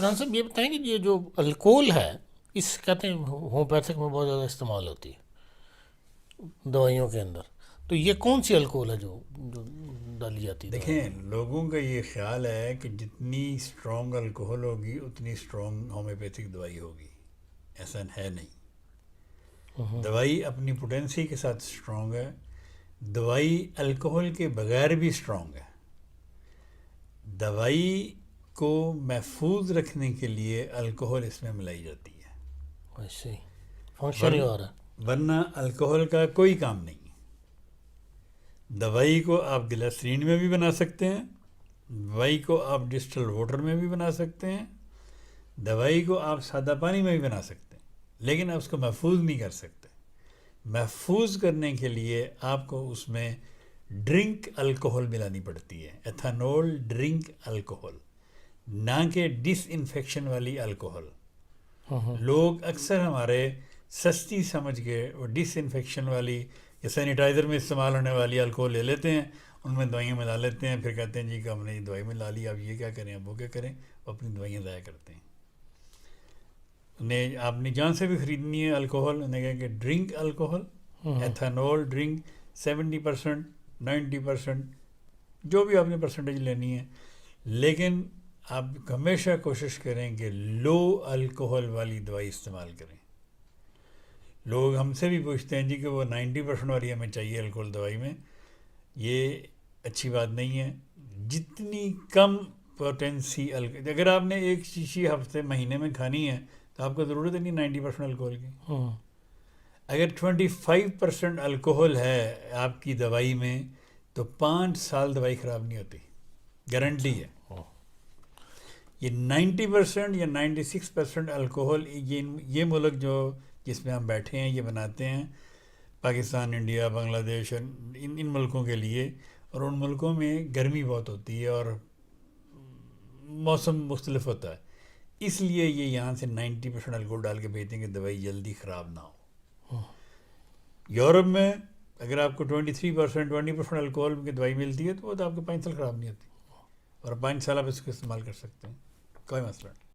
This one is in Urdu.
عمران صاحب یہ بتائیں کہ یہ جو الکول ہے اس کہتے ہیں ہومیوپیتھک میں بہت زیادہ استعمال ہوتی ہے دوائیوں کے اندر، تو یہ کون سی الکول ہے جو ڈالی جاتی ہے دوائی؟ دیکھیں لوگوں کا یہ خیال ہے کہ جتنی اسٹرانگ الکوہل ہوگی اتنی اسٹرانگ ہومیوپیتھک دوائی ہوگی. ایسا ہے نہیں. دوائی اپنی پوٹینسی کے ساتھ اسٹرانگ ہے. دوائی الکوہل کے بغیر بھی اسٹرانگ ہے. دوائی کو محفوظ رکھنے کے لیے الکوہل اس میں ملائی جاتی ہے، ایسے فنکشن ہی ہو رہا ہے. ورنہ الکوہل کا کوئی کام نہیں. دوائی کو آپ گلسرین میں بھی بنا سکتے ہیں، دوائی کو آپ ڈسٹل واٹر میں بھی بنا سکتے ہیں، دوائی کو آپ سادہ پانی میں بھی بنا سکتے ہیں، لیکن آپ اس کو محفوظ نہیں کر سکتے. محفوظ کرنے کے لیے آپ کو اس میں ڈرنک الکوہل ملانی پڑتی ہے، ایتھانول ڈرنک الکوہل، نہ کہ ڈس انفیکشن والی الکوہل. لوگ اکثر ہمارے سستی سمجھ کے وہ ڈس انفیکشن والی یا سینیٹائزر میں استعمال ہونے والی الکوہل لے لیتے ہیں، ان میں دوائیاں ملا لیتے ہیں، پھر کہتے ہیں جی کہ ہم نے یہ دوائی ملا لی، اب یہ کیا کریں، اب وہ کیا کریں، وہ اپنی دوائیاں ضائع کرتے ہیں. آپ نے جہاں سے بھی خریدنی ہے الکوہل، انہیں کہیں کہ ڈرنک الکوہل، ایتھانول ڈرنک 70%، 90%، جو بھی آپ نے پرسنٹیج لینی ہے، لیکن آپ ہمیشہ کوشش کریں کہ لو الکوہل والی دوائی استعمال کریں. لوگ ہم سے بھی پوچھتے ہیں جی کہ وہ 90% والی ہمیں چاہیے الکوہل دوائی میں. یہ اچھی بات نہیں ہے. جتنی کم پوٹینسی اگر آپ نے ایک شیشی ہفتے مہینے میں کھانی ہے تو آپ کو ضرورت ہے نہیں 90% الکوہل کی. اگر 25% الکوہل ہے آپ کی دوائی میں تو 5 سال دوائی خراب نہیں ہوتی، گارنٹی ہے. یہ 90% یا 96% الکوہل یہ ملک جس میں ہم بیٹھے ہیں یہ بناتے ہیں، پاکستان، انڈیا، بنگلہ دیش، ان ملکوں کے لیے. اور ان ملکوں میں گرمی بہت ہوتی ہے اور موسم مختلف ہوتا ہے، اس لیے یہ یہاں سے 90% الکوہل ڈال کے بھیجتے ہیں کہ دوائی جلدی خراب نہ ہو. یورپ میں اگر آپ کو 20% الکوہل کی دوائی ملتی ہے تو وہ تو آپ کو 5 سال خراب نہیں ہوتی، اور 5 سال آپ اس کو استعمال کر سکتے ہیں، کوئی مسئلہ نہیں.